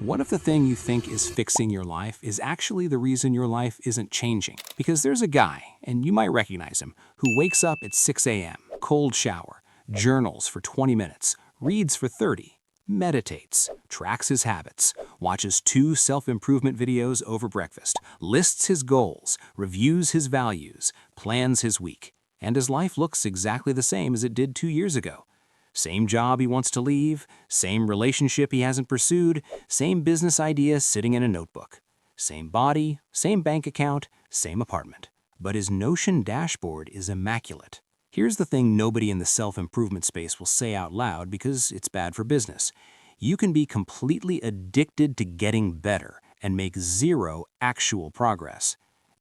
What if the thing you think is fixing your life is actually the reason your life isn't changing? Because there's a guy, and you might recognize him, who wakes up at 6 a.m., cold shower, journals for 20 minutes, reads for 30, meditates, tracks his habits, watches 2 self-improvement videos over breakfast, lists his goals, reviews his values, plans his week, and his life looks exactly the same as it did 2 years ago. Same job he wants to leave, same relationship he hasn't pursued, same business idea sitting in a notebook. Same body, same bank account, same apartment. But his Notion dashboard is immaculate. Here's the thing nobody in the self-improvement space will say out loud because it's bad for business. You can be completely addicted to getting better and make 0 actual progress.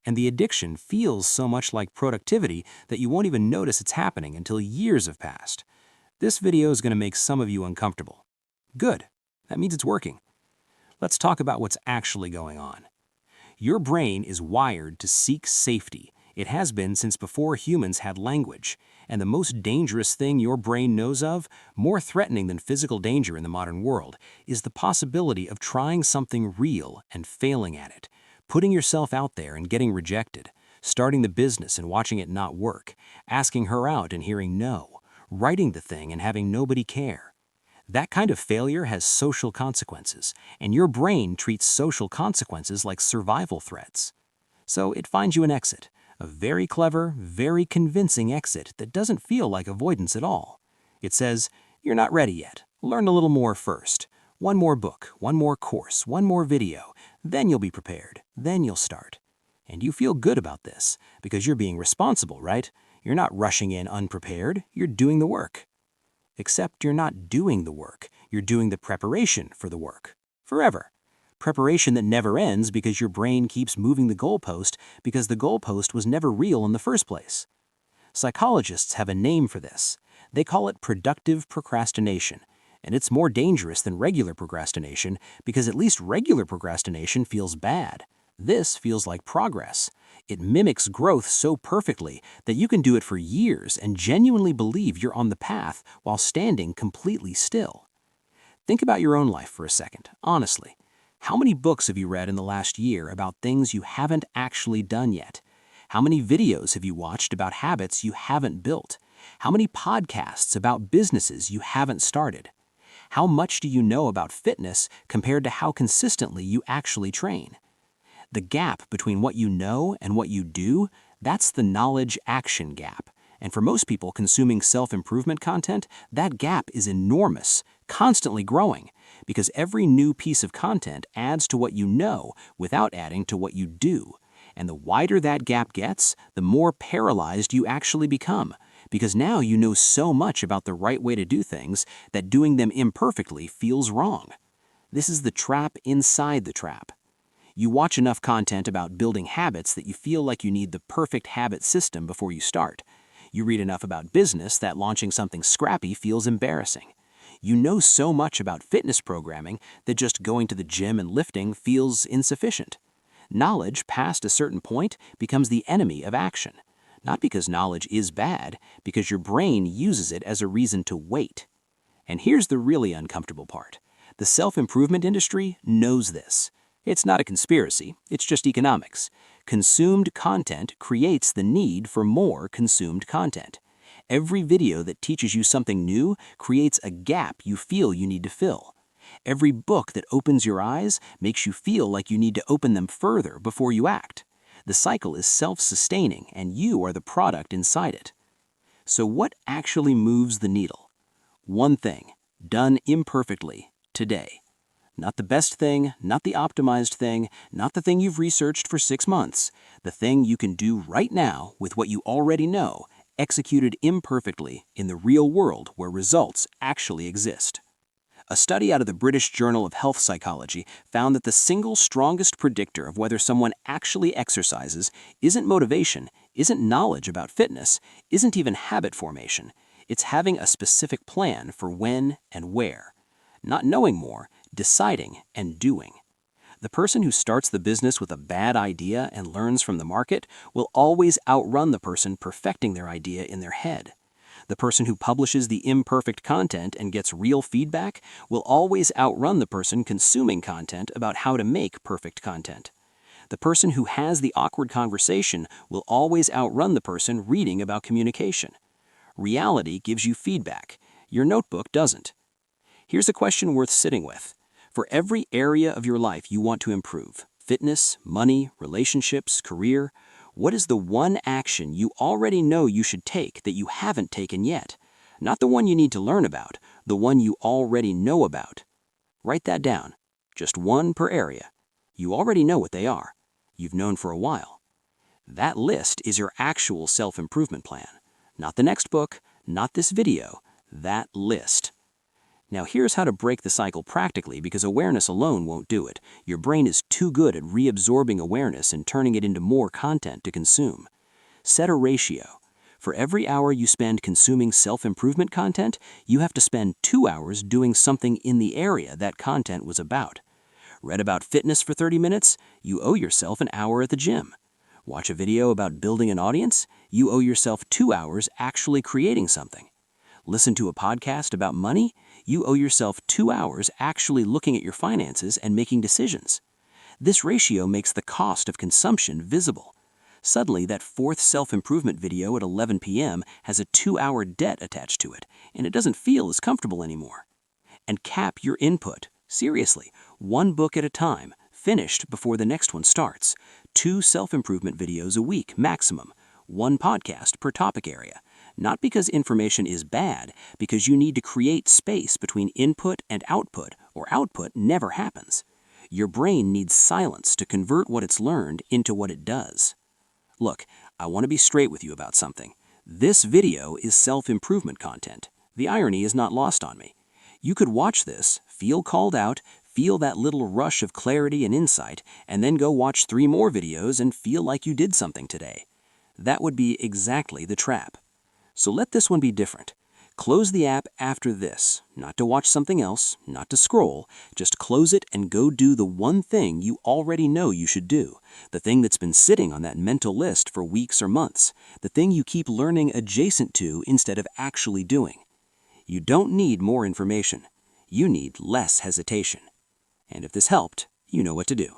And the addiction feels so much like productivity that you won't even notice it's happening until years have passed. This video is going to make some of you uncomfortable. Good. That means it's working. Let's talk about what's actually going on. Your brain is wired to seek safety. It has been since before humans had language. And the most dangerous thing your brain knows of, more threatening than physical danger in the modern world, is the possibility of trying something real and failing at it, putting yourself out there and getting rejected, starting the business and watching it not work, asking her out and hearing no, writing the thing and having nobody care. That kind of failure has social consequences, and your brain treats social consequences like survival threats. So it finds you an exit, a very clever, very convincing exit that doesn't feel like avoidance at all. It says, "You're not ready yet. Learn a little more first. One more book, one more course, one more video. Then you'll be prepared. Then you'll start." And you feel good about this because you're being responsible, right? You're not rushing in unprepared, you're doing the work. Except you're not doing the work, you're doing the preparation for the work. Forever. Preparation that never ends because your brain keeps moving the goalpost because the goalpost was never real in the first place. Psychologists have a name for this. They call it productive procrastination. And it's more dangerous than regular procrastination because at least regular procrastination feels bad. This feels like progress. It mimics growth so perfectly that you can do it for years and genuinely believe you're on the path while standing completely still. Think about your own life for a second, honestly. How many books have you read in the last year about things you haven't actually done yet? How many videos have you watched about habits you haven't built? How many podcasts about businesses you haven't started? How much do you know about fitness compared to how consistently you actually train? The gap between what you know and what you do, that's the knowledge-action gap. And for most people consuming self-improvement content, that gap is enormous, constantly growing, because every new piece of content adds to what you know without adding to what you do. And the wider that gap gets, the more paralyzed you actually become, because now you know so much about the right way to do things that doing them imperfectly feels wrong. This is the trap inside the trap. You watch enough content about building habits that you feel like you need the perfect habit system before you start. You read enough about business that launching something scrappy feels embarrassing. You know so much about fitness programming that just going to the gym and lifting feels insufficient. Knowledge past a certain point becomes the enemy of action. Not because knowledge is bad, because your brain uses it as a reason to wait. And here's the really uncomfortable part. The self-improvement industry knows this. It's not a conspiracy, it's just economics. Consumed content creates the need for more consumed content. Every video that teaches you something new creates a gap you feel you need to fill. Every book that opens your eyes makes you feel like you need to open them further before you act. The cycle is self-sustaining, and you are the product inside it. So what actually moves the needle? One thing, done imperfectly, today. Not the best thing, not the optimized thing, not the thing you've researched for 6 months. The thing you can do right now with what you already know, executed imperfectly in the real world where results actually exist. A study out of the British Journal of Health Psychology found that the single strongest predictor of whether someone actually exercises isn't motivation, isn't knowledge about fitness, isn't even habit formation. It's having a specific plan for when and where. Not knowing more, deciding and doing. The person who starts the business with a bad idea and learns from the market will always outrun the person perfecting their idea in their head. The person who publishes the imperfect content and gets real feedback will always outrun the person consuming content about how to make perfect content. The person who has the awkward conversation will always outrun the person reading about communication. Reality gives you feedback. Your notebook doesn't. Here's a question worth sitting with. For every area of your life you want to improve, fitness, money, relationships, career, what is the one action you already know you should take that you haven't taken yet? Not the one you need to learn about, the one you already know about. Write that down. Just one per area. You already know what they are. You've known for a while. That list is your actual self-improvement plan. Not the next book, not this video, that list. Now here's how to break the cycle practically, because awareness alone won't do it. Your brain is too good at reabsorbing awareness and turning it into more content to consume. Set a ratio. For every hour you spend consuming self-improvement content, you have to spend 2 hours doing something in the area that content was about. Read about fitness for 30 minutes? You owe yourself an hour at the gym. Watch a video about building an audience? You owe yourself 2 hours actually creating something. Listen to a podcast about money? You owe yourself 2 hours actually looking at your finances and making decisions. This ratio makes the cost of consumption visible. Suddenly, that fourth self-improvement video at 11 p.m. has a 2-hour debt attached to it, and it doesn't feel as comfortable anymore. And cap your input. Seriously, one book at a time, finished before the next one starts. 2 self-improvement videos a week maximum. 1 podcast per topic area. Not because information is bad, because you need to create space between input and output, or output never happens. Your brain needs silence to convert what it's learned into what it does. Look, I want to be straight with you about something. This video is self-improvement content. The irony is not lost on me. You could watch this, feel called out, feel that little rush of clarity and insight, and then go watch 3 more videos and feel like you did something today. That would be exactly the trap. So let this one be different. Close the app after this, not to watch something else, not to scroll. Just close it and go do the one thing you already know you should do, the thing that's been sitting on that mental list for weeks or months, the thing you keep learning adjacent to instead of actually doing. You don't need more information. You need less hesitation. And if this helped, you know what to do.